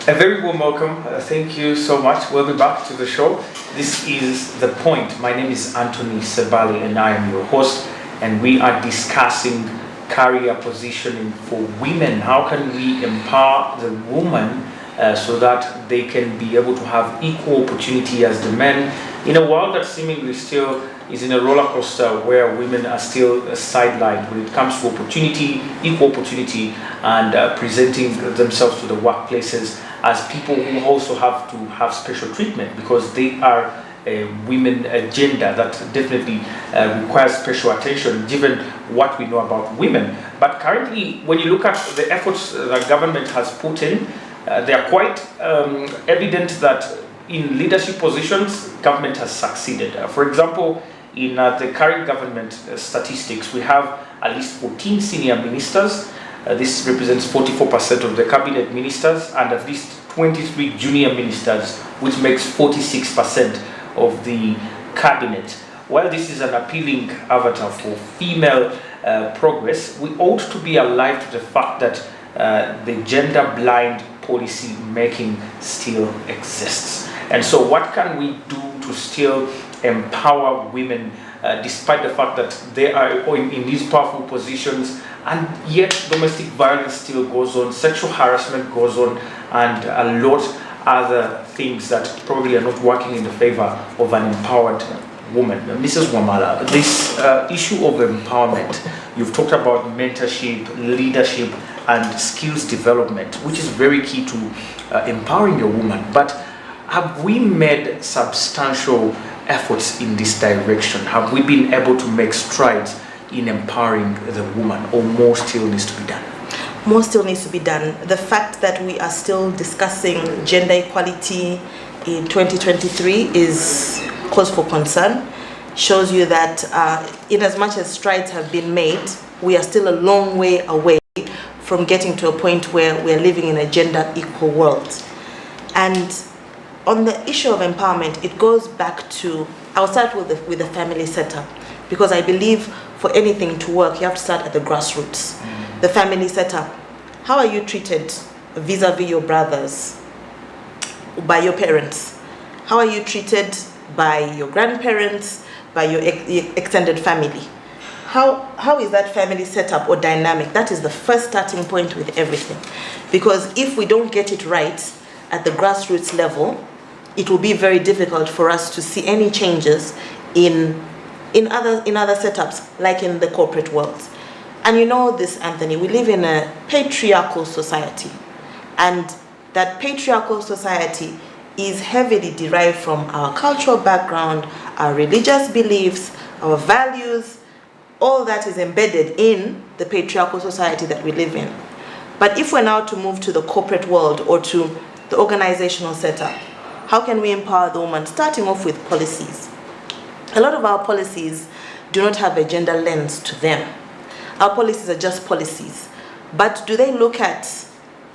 A very warm welcome. Thank you so much. Welcome back to the show. This is The Point. My name is Anthony Sebali and I am your host, and we are discussing career positioning for women. How can we empower the woman so that they can be able to have equal opportunity as the men in a world that seemingly still is in a roller coaster where women are still sidelined when it comes to opportunity, equal opportunity, and presenting themselves to the workplaces as people who also have to have special treatment because they are a women agenda that definitely requires special attention given what we know about women. But currently, when you look at the efforts the government has put in, they are quite evident that in leadership positions, government has succeeded. For example, in the current government statistics, we have at least 14 senior ministers. This represents 44% of the cabinet ministers and at least 23 junior ministers, which makes 46% of the cabinet. While this is an appealing avatar for female progress, we ought to be alive to the fact that the gender-blind policy making still exists. And so what can we do to still empower women despite the fact that they are in these powerful positions, and yet domestic violence still goes on, sexual harassment goes on, and a lot other things that probably are not working in the favor of an empowered woman. Mrs. Wamala, this issue of empowerment, you've talked about mentorship, leadership, and skills development, which is very key to empowering a woman. But have we made substantial efforts in this direction? Have we been able to make strides in empowering the woman, or more still needs to be done? More still needs to be done. The fact that we are still discussing gender equality in 2023 is cause for concern. Shows you that in as much as strides have been made, we are still a long way away from getting to a point where we're living in a gender equal world. And on the issue of empowerment, it goes back to, I'll start with the family setup, because I believe for anything to work, you have to start at the grassroots. The family setup. How are you treated vis-a-vis your brothers, by your parents? How are you treated by your grandparents, by your extended family? How is that family setup or dynamic? That is the first starting point with everything. Because if we don't get it right at the grassroots level, it will be very difficult for us to see any changes in other setups, like in the corporate world. And you know this, Anthony, we live in a patriarchal society, and that patriarchal society is heavily derived from our cultural background, our religious beliefs, our values. All that is embedded in the patriarchal society that we live in. But if we're now to move to the corporate world or to the organizational setup, how can we empower the woman? Starting off with policies. A lot of our policies do not have a gender lens to them. Our policies are just policies. But do they look at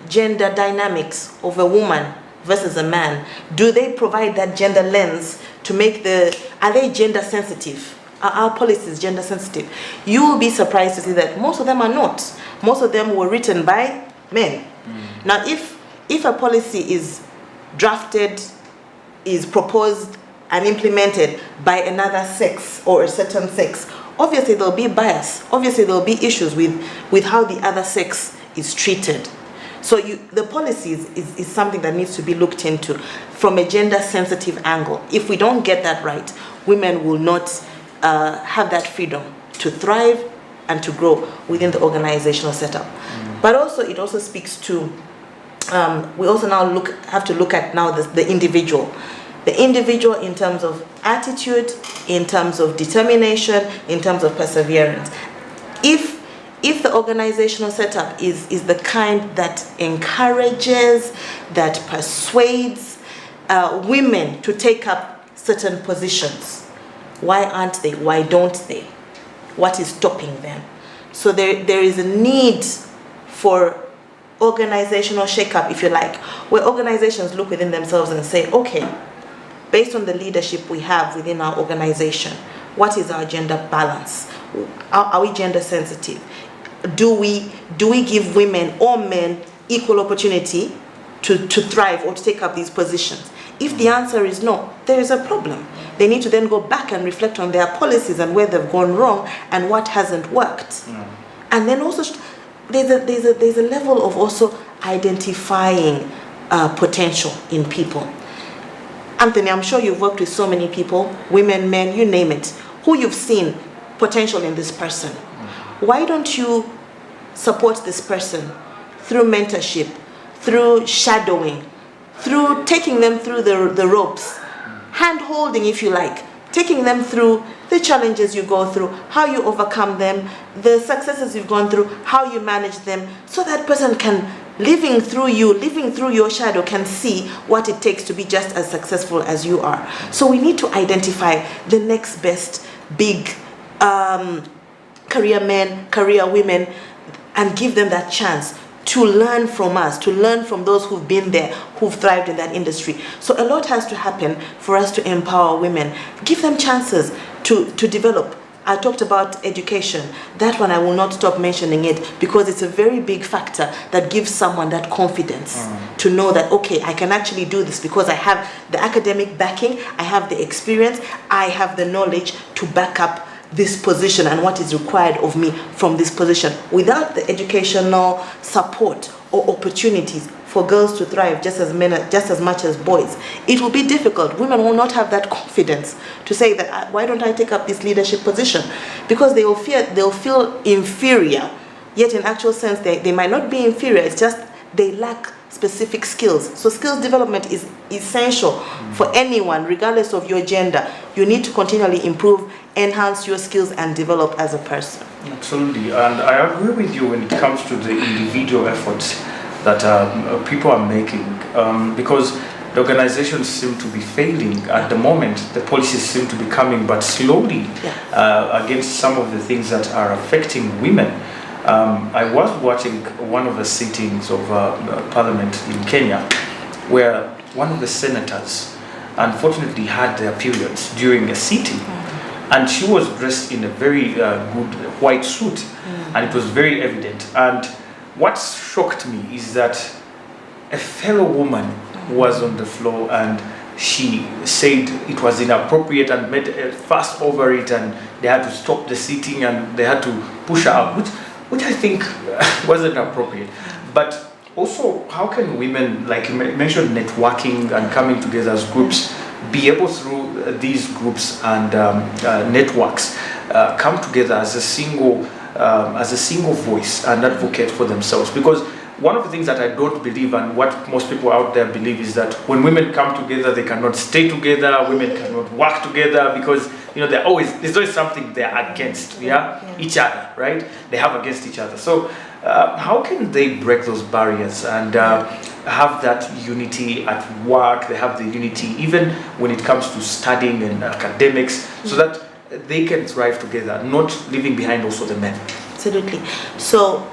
gender dynamics of a woman versus a man? Do they provide that gender lens to make are they gender sensitive? Are our policies gender sensitive? You will be surprised to see that most of them are not. Most of them were written by men. Now, if a policy is drafted, is proposed and implemented by another sex or a certain sex, obviously there'll be bias. Obviously there'll be issues with how the other sex is treated. So the policies is something that needs to be looked into from a gender sensitive angle. If we don't get that right, women will not have that freedom to thrive and to grow within the organizational setup. But also it also speaks to we also now have to look at now the individual. The individual in terms of attitude, in terms of determination, in terms of perseverance. If the organizational setup is the kind that encourages, that persuades women to take up certain positions, why aren't they? Why don't they? What is stopping them? So there is a need for organizational shakeup, if you like, where organizations look within themselves and say, okay, based on the leadership we have within our organization, what is our gender balance? Are we gender sensitive? Do we give women or men equal opportunity to thrive or to take up these positions? If the answer is no, there is a problem. They need to then go back and reflect on their policies and where they've gone wrong and what hasn't worked. And then also there's a level of also identifying potential in people. Anthony, I'm sure you've worked with so many people, women, men, you name it, who you've seen potential in this person. Why don't you support this person through mentorship, through shadowing, through taking them through the ropes, hand-holding if you like, taking them through the challenges you go through, how you overcome them, the successes you've gone through, how you manage them, so that person can, living through your shadow, can see what it takes to be just as successful as you are. So we need to identify the next best big career men, career women, and give them that chance to learn from us, to learn from those who've been there, who've thrived in that industry. So a lot has to happen for us to empower women. Give them chances to develop. I talked about education. That one I will not stop mentioning it, because it's a very big factor that gives someone that confidence to know that, okay, I can actually do this because I have the academic backing, I have the experience, I have the knowledge to back up this position and what is required of me from this position. Without the educational support or opportunities for girls to thrive just as much as boys, it will be difficult. Women will not have that confidence to say that, why don't I take up this leadership position? Because they'll feel inferior, yet in actual sense they might not be inferior, it's just they lack specific skills. So skills development is essential for anyone, regardless of your gender. You need to continually improve, enhance your skills, and develop as a person. Absolutely, and I agree with you when it comes to the individual efforts that people are making, because the organizations seem to be failing at the moment. The policies seem to be coming, but slowly, against some of the things that are affecting women. I was watching one of the sittings of Parliament in Kenya, where one of the senators unfortunately had their periods during a sitting, and she was dressed in a very good white suit, and it was very evident. And what shocked me is that a fellow woman was on the floor, and she said it was inappropriate and made a fuss over it, and they had to stop the sitting and they had to push her out, which I think wasn't appropriate. But also, how can women, like you mentioned, networking and coming together as groups, be able through these groups and networks come together as a single voice and advocate for themselves? Because one of the things that I don't believe, and what most people out there believe, is that when women come together, they cannot stay together, women cannot work together, because there's always something they're against, each other, right? They have against each other. So how can they break those barriers and have that unity at work? They have the unity even when it comes to studying and academics, so that they can thrive together, not leaving behind also the men. Absolutely. So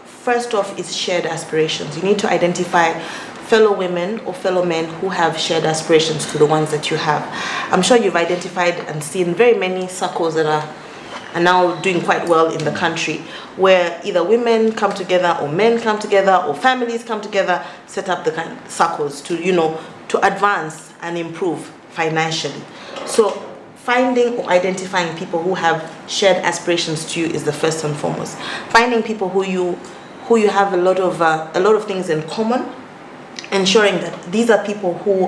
first off is shared aspirations. You need to identify fellow women or fellow men who have shared aspirations to the ones that you have. I'm sure you've identified and seen very many circles that are now doing quite well in the country, where either women come together or men come together or families come together, set up the kind of circles to advance and improve financially. So finding or identifying people who have shared aspirations to you is the first and foremost. Finding people who you have a lot of things in common, ensuring that these are people who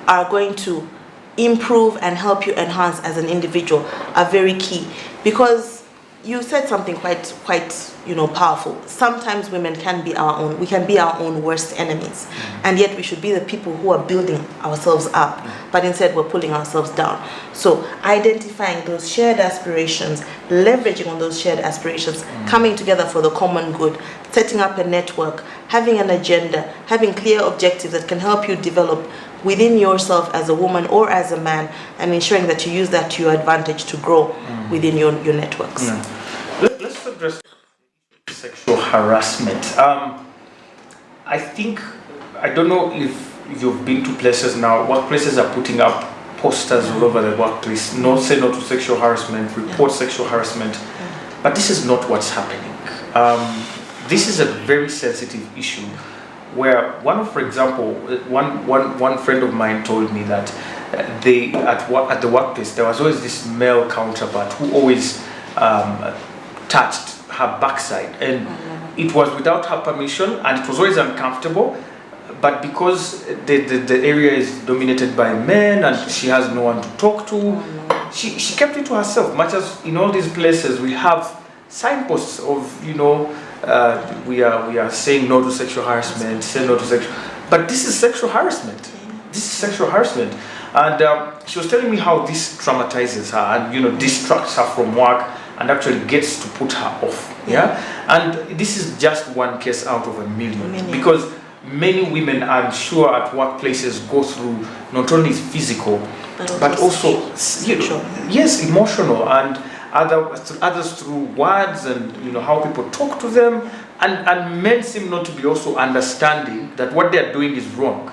are going to improve and help you enhance as an individual are very key. Because you said something quite powerful. Sometimes women can be our own worst enemies, and yet we should be the people who are building ourselves up, but instead we're pulling ourselves down. So identifying those shared aspirations, leveraging on those shared aspirations, coming together for the common good, setting up a network, having an agenda, having clear objectives that can help you develop within yourself as a woman or as a man, and ensuring that you use that to your advantage to grow within your networks. Let's address sexual harassment. I don't know if you've been to places now. Workplaces are putting up posters all over the workplace. Say no to sexual harassment, report sexual harassment. But this is not what's happening. This is a very sensitive issue. where for example, one friend of mine told me that at the workplace there was always this male counterpart who always touched her backside, and it was without her permission, and it was always uncomfortable. But because the area is dominated by men and she has no one to talk to, she kept it to herself. Much as in all these places we have signposts of, we are saying no to sexual harassment, say no to sexual, but this is sexual harassment. This is sexual harassment. And she was telling me how this traumatizes her and distracts her from work and actually gets to put her off. And this is just one case out of a million. Because many women, I'm sure, at workplaces go through not only physical but also emotional, and others through words and how people talk to them, and men seem not to be also understanding that what they are doing is wrong.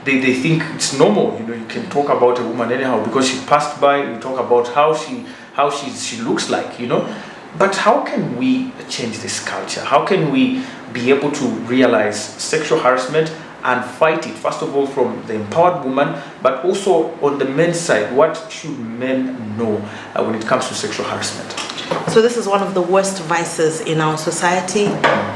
They think it's normal. You can talk about a woman anyhow because she passed by. You talk about how she looks like. But how can we change this culture? How can we be able to realize sexual harassment and fight it, first of all from the empowered woman, but also on the men's side? What should men know when it comes to sexual harassment? So this is one of the worst vices in our society,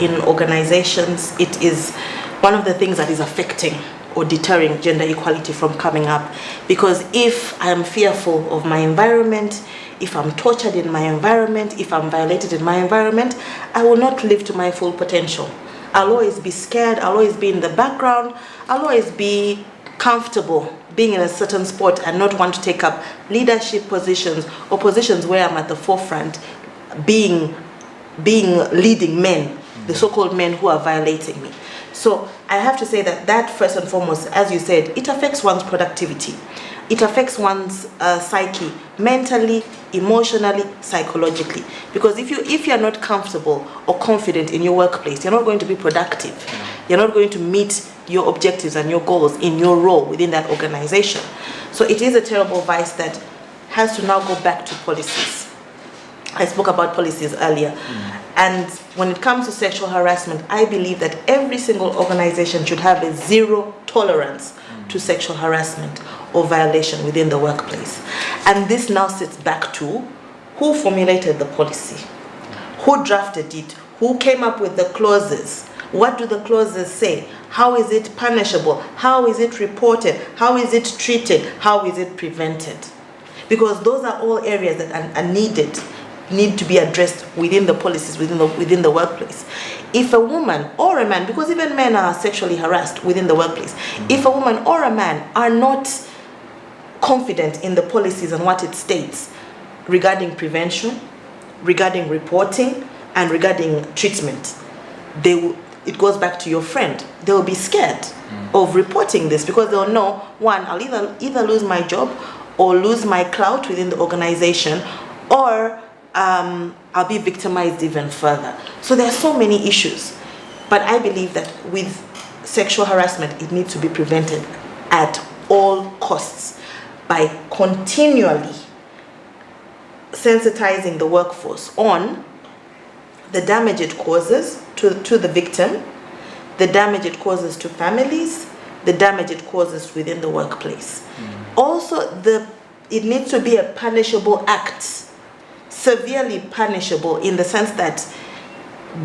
in organizations. It is one of the things that is affecting or deterring gender equality from coming up. Because if I am fearful of my environment, if I'm tortured in my environment, if I'm violated in my environment, I will not live to my full potential. I'll always be scared, I'll always be in the background, I'll always be comfortable being in a certain sport and not want to take up leadership positions or positions where I'm at the forefront, being leading men, the so-called men who are violating me. So I have to say that first and foremost, as you said, it affects one's productivity. It affects one's psyche, mentally, emotionally, psychologically. Because if you're not comfortable or confident in your workplace, you're not going to be productive. You're not going to meet your objectives and your goals in your role within that organization. So it is a terrible vice that has to now go back to policies. I spoke about policies earlier. And when it comes to sexual harassment, I believe that every single organization should have a zero tolerance to sexual harassment or violation within the workplace. And this now sits back to who formulated the policy, who drafted it, who came up with the clauses, what do the clauses say, how is it punishable, how is it reported, how is it treated, how is it prevented? Because those are all areas that are need to be addressed within the policies, within the workplace. If a woman or a man, because even men are sexually harassed within the workplace, if a woman or a man are not confident in the policies and what it states regarding prevention, regarding reporting, and regarding treatment, it goes back to your friend. They will be scared of reporting this because they'll know, one, I'll either lose my job or lose my clout within the organization, or I'll be victimized even further. So there are so many issues. But I believe that with sexual harassment, it needs to be prevented at all costs by continually sensitizing the workforce on the damage it causes to the victim, the damage it causes to families, the damage it causes within the workplace. Also, it needs to be a punishable act, severely punishable, in the sense that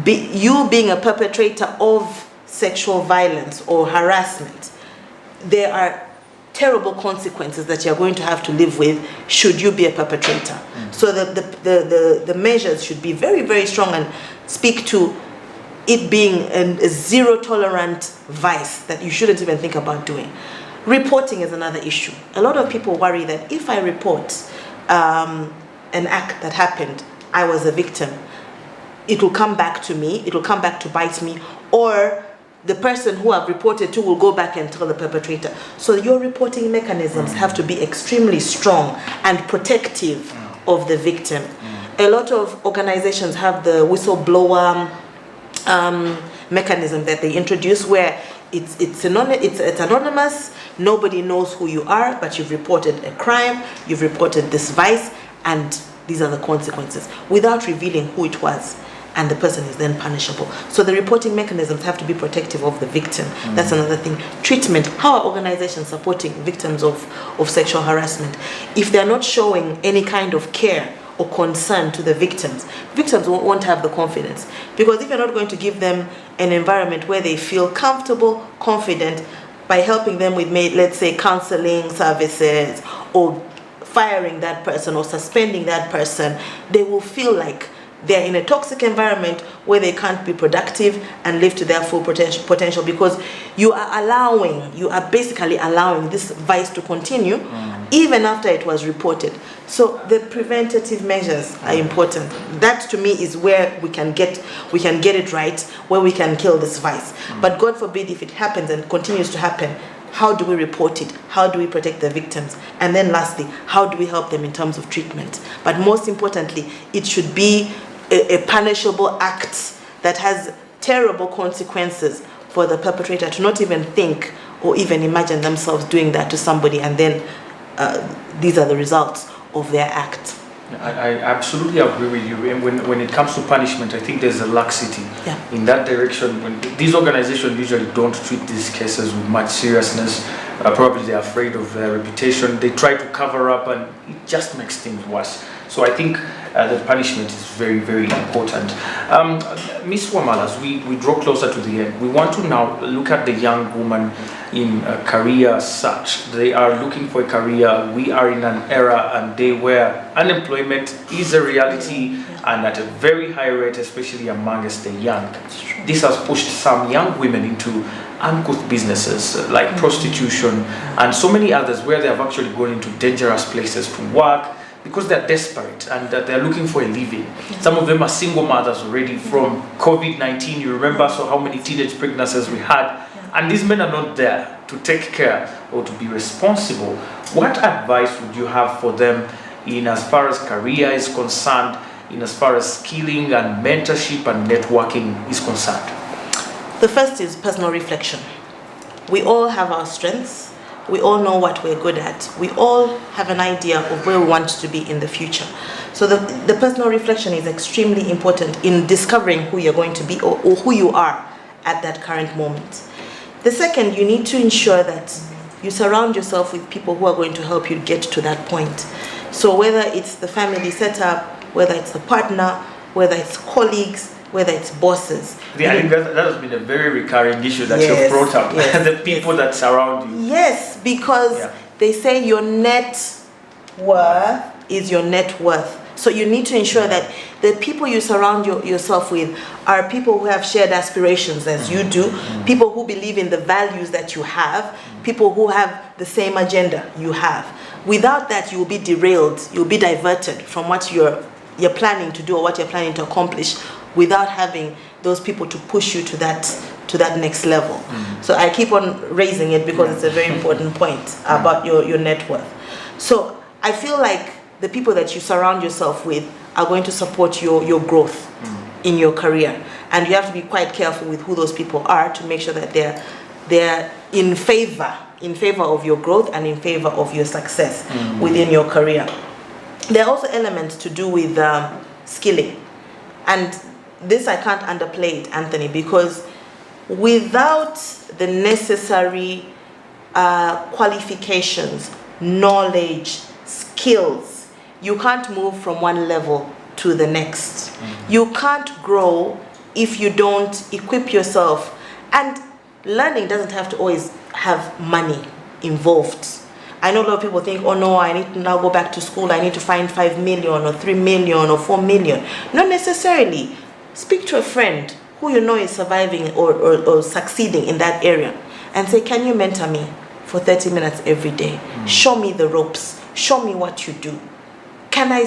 you being a perpetrator of sexual violence or harassment, there are terrible consequences that you're going to have to live with should you be a perpetrator. So the measures should be very, very strong and speak to it being a zero tolerant vice that you shouldn't even think about doing. Reporting is another issue. A lot of people worry that if I report an act that happened, I was a victim, it will come back to me, it will come back to bite me, or the person who I've reported to will go back and tell the perpetrator. So your reporting mechanisms have to be extremely strong and protective of the victim. A lot of organizations have the whistleblower mechanism that they introduce, where it's anonymous, nobody knows who you are, but you've reported a crime, you've reported this vice, and these are the consequences, without revealing who it was. and the person is then punishable. So the reporting mechanisms have to be protective of the victim. That's another thing. Treatment. How are organizations supporting victims of sexual harassment? If they're not showing any kind of care or concern to the victims won't have the confidence. Because if you're not going to give them an environment where they feel comfortable, confident, by helping them with, let's say, counseling services, or firing that person or suspending that person, they will feel like they're in a toxic environment where they can't be productive and live to their full potential, because you are basically allowing this vice to continue even after it was reported. So the preventative measures are important. That to me is where we can get it right, where we can kill this vice. But God forbid if it happens and continues to happen, how do we report it? How do we protect the victims? And then lastly, how do we help them in terms of treatment? But most importantly, it should be a punishable act that has terrible consequences for the perpetrator to not even think or even imagine themselves doing that to somebody, and then these are the results of their act. I absolutely agree with you. And when it comes to punishment, I think there's a laxity in that direction. When these organizations usually don't treat these cases with much seriousness, probably they're afraid of their reputation. They try to cover up, and it just makes things worse. So I think that punishment is very, very important. Ms. Wamalas, we draw closer to the end. We want to now look at the young woman in a career search. They are looking for a career. We are in an era and day where unemployment is a reality, and at a very high rate, especially amongst the young. This has pushed some young women into uncouth businesses like prostitution and so many others, where they have actually gone into dangerous places to work, because they're desperate and they're looking for a living. Some of them are single mothers already from COVID-19. You remember how many teenage pregnancies we had, and these men are not there to take care or to be responsible. What advice would you have for them in as far as career is concerned, in as far as skilling and mentorship and networking is concerned? The first is personal reflection. We all have our strengths. We all know what we're good at. We all have an idea of where we want to be in the future. So the personal reflection is extremely important in discovering who you're going to be, or who you are at that current moment. The second, you need to ensure that you surround yourself with people who are going to help you get to that point. So whether it's the family setup, whether it's the partner, whether it's colleagues, whether it's bosses. I think that has been a very recurring issue that you've brought up, the people that surround you. Yes, because they say your net worth is your net worth. So you need to ensure that the people you surround yourself with are people who have shared aspirations as you do, people who believe in the values that you have, people who have the same agenda you have. Without that, you will be derailed, you'll be diverted from what you're planning to do or what you're planning to accomplish, without having those people to push you to that next level. So I keep on raising it because it's a very important point about your net worth. So I feel like the people that you surround yourself with are going to support your growth in your career, and you have to be quite careful with who those people are to make sure that they're in favor of your growth and in favor of your success within your career. There are also elements to do with skilling, and this I can't underplay it, Anthony, because without the necessary qualifications, knowledge, skills, you can't move from one level to the next. You can't grow if you don't equip yourself. And learning doesn't have to always have money involved. I know a lot of people think, oh no, I need to now go back to school, I need to find 5 million or 3 million or 4 million. Not necessarily. Speak to a friend who you know is surviving or succeeding in that area and say, can you mentor me for 30 minutes every day? Show me the ropes. Show me what you do. Can I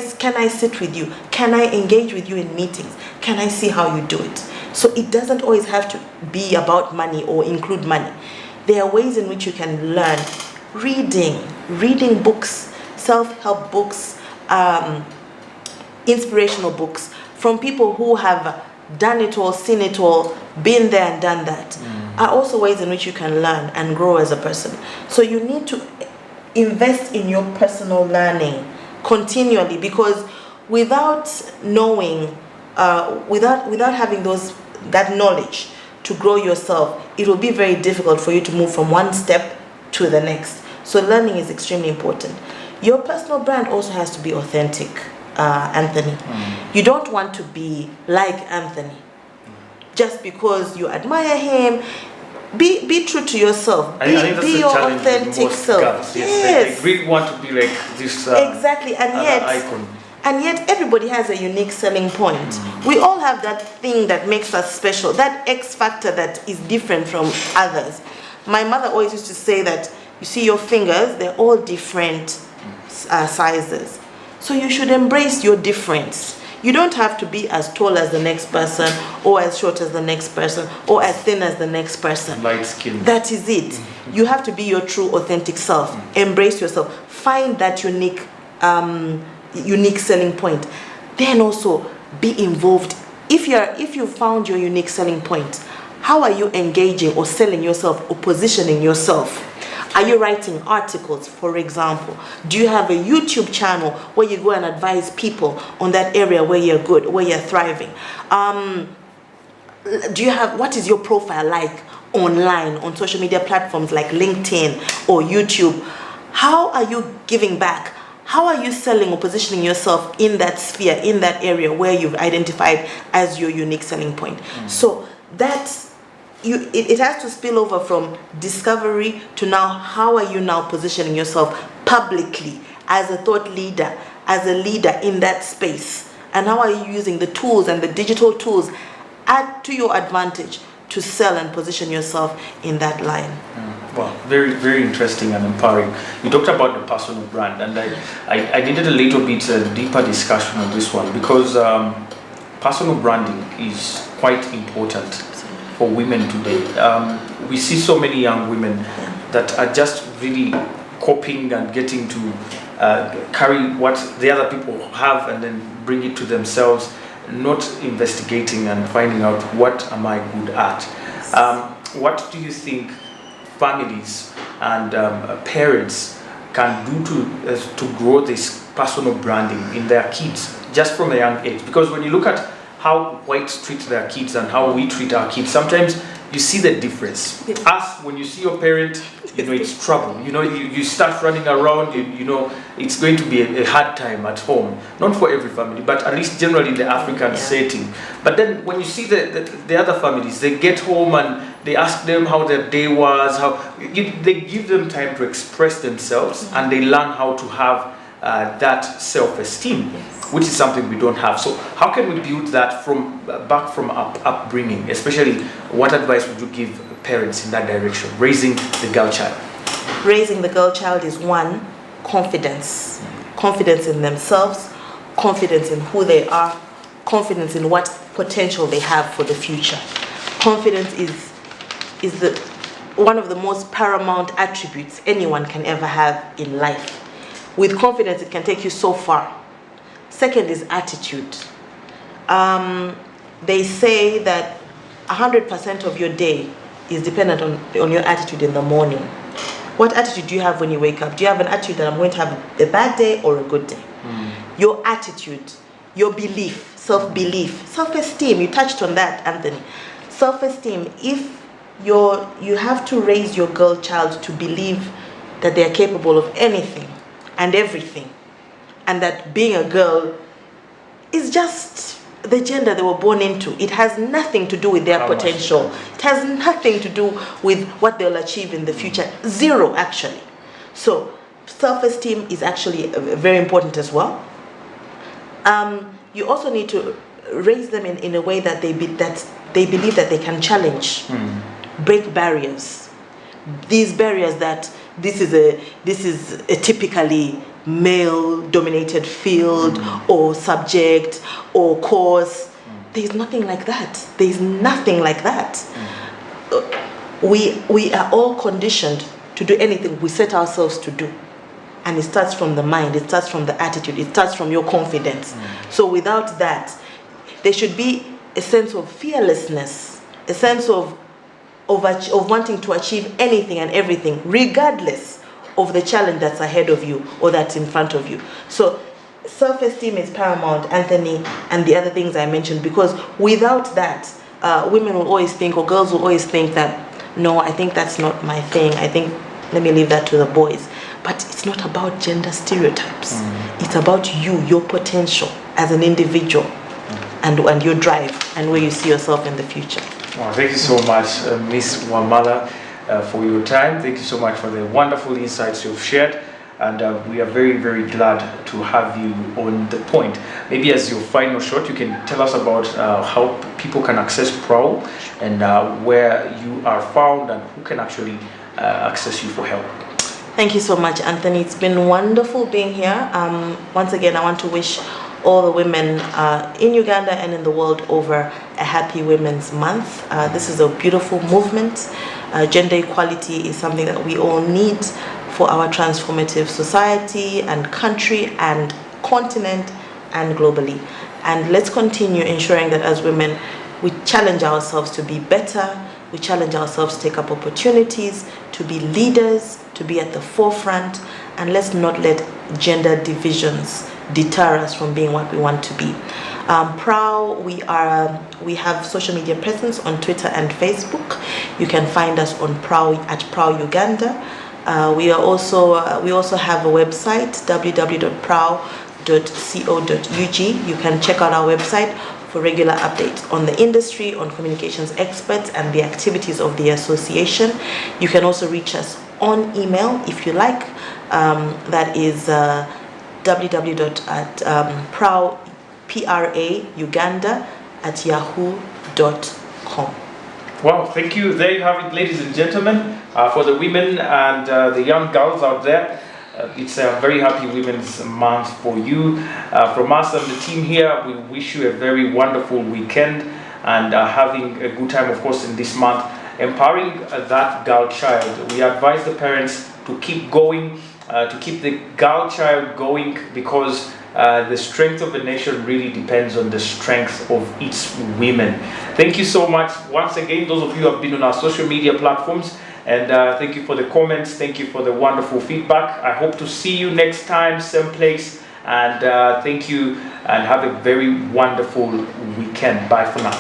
sit with you? Can I engage with you in meetings? Can I see how you do it? So it doesn't always have to be about money or include money. There are ways in which you can learn. Reading books, self-help books, inspirational books from people who have done it all, seen it all, been there and done that, are also ways in which you can learn and grow as a person. So you need to invest in your personal learning continually, because without knowing without having that knowledge to grow yourself, it will be very difficult for you to move from one step to the next. So learning is extremely important. Your personal brand also has to be authentic, Anthony. You don't want to be like Anthony just because you admire him. Be true to yourself. Be your authentic self. Girls, yes. They really want to be like this exactly, and icon. And yet everybody has a unique selling point. We all have that thing that makes us special, that X factor that is different from others. My mother always used to say that, you see your fingers, they're all different sizes. So you should embrace your difference. You don't have to be as tall as the next person, or as short as the next person, or as thin as the next person. Light skin. That is it. You have to be your true authentic self. Embrace yourself. Find that unique selling point. Then also be involved. If you found your unique selling point, how are you engaging or selling yourself or positioning yourself? Are you writing articles, for example? Do you have a YouTube channel where you go and advise people on that area where you're good, where you're thriving? What is your profile like online, on social media platforms like LinkedIn or YouTube? How are you giving back? How are you selling or positioning yourself in that sphere, in that area where you've identified as your unique selling point? So that's it has to spill over from discovery to now, how are you now positioning yourself publicly as a thought leader, as a leader in that space? And how are you using the tools and the digital tools to your advantage to sell and position yourself in that line? Well, very, very interesting and empowering. You talked about the personal brand, and I needed a little bit deeper discussion on this one, because personal branding is quite important for women today. We see so many young women that are just really copying and getting to carry what the other people have and then bring it to themselves, not investigating and finding out what am I good at. What do you think families and parents can do to grow this personal branding in their kids just from a young age? Because when you look at how whites treat their kids and how we treat our kids, sometimes you see the difference. Us, when you see your parent, it's trouble. You start running around, it's going to be a hard time at home. Not for every family, but at least generally in the African setting. But then when you see the other families, they get home and they ask them how their day was, they give them time to express themselves, and they learn how to have that self-esteem, which is something we don't have. So how can we build that from upbringing? Especially, what advice would you give parents in that direction, raising the girl child? Raising the girl child is one, confidence. Confidence in themselves, confidence in who they are, confidence in what potential they have for the future. Confidence is one of the most paramount attributes anyone can ever have in life. With confidence, it can take you so far. Second is attitude. They say that 100% of your day is dependent on your attitude in the morning. What attitude do you have when you wake up? Do you have an attitude that I'm going to have a bad day or a good day? Your attitude, your belief, self-belief, self-esteem. You touched on that, Anthony. Self-esteem. If you have to raise your girl child to believe that they are capable of anything and everything, and that being a girl is just the gender they were born into. It has nothing to do with their potential. It has nothing to do with what they'll achieve in the future. Zero, actually. So self-esteem is actually very important as well. You also need to raise them in a way that they believe that they can challenge, break barriers. These barriers that this is a typically male-dominated field or subject or course. There's nothing like that. There's nothing like that. We are all conditioned to do anything we set ourselves to do. And it starts from the mind, it starts from the attitude, it starts from your confidence. So without that, there should be a sense of fearlessness, a sense of wanting to achieve anything and everything, regardless of the challenge that's ahead of you or that's in front of you. So self-esteem is paramount, Anthony, and the other things I mentioned, because without that, women will always think, or girls will always think that, no, I think that's not my thing. I think, let me leave that to the boys. But it's not about gender stereotypes. It's about you, your potential as an individual, and your drive, and where you see yourself in the future. Well, thank you so much, Miss Wamala, for your time. Thank you so much for the wonderful insights you've shared. And we are very, very glad to have you on the point. Maybe as your final shot, you can tell us about how people can access PRAO and where you are found and who can actually access you for help. Thank you so much, Anthony. It's been wonderful being here. Once again, I want to wish all the women in Uganda and in the world over a happy Women's Month. This is a beautiful movement. Gender equality is something that we all need for our transformative society and country and continent and globally. And let's continue ensuring that as women, we challenge ourselves to be better, we challenge ourselves to take up opportunities, to be leaders, to be at the forefront, and let's not let gender divisions deter us from being what we want to be. PRAO, we have social media presence on Twitter and Facebook. You can find us on PRAO at PRAO Uganda. We also have a website, www.prao.co.ug. You can check out our website for regular updates on the industry, on communications experts, and the activities of the association. You can also reach us on email if you like. That is www.prauganda@yahoo.com. Well, thank you. There you have it, ladies and gentlemen. For the women and the young girls out there, it's a very happy Women's Month for you. From us and the team here, we wish you a very wonderful weekend and having a good time, of course, in this month. Empowering that girl child. We advise the parents to keep going, to keep the girl child going, because the strength of a nation really depends on the strength of its women. Thank you so much once again, those of you who have been on our social media platforms, and thank you for the comments, thank you for the wonderful feedback. I hope to see you next time, same place, and thank you and have a very wonderful weekend. Bye for now.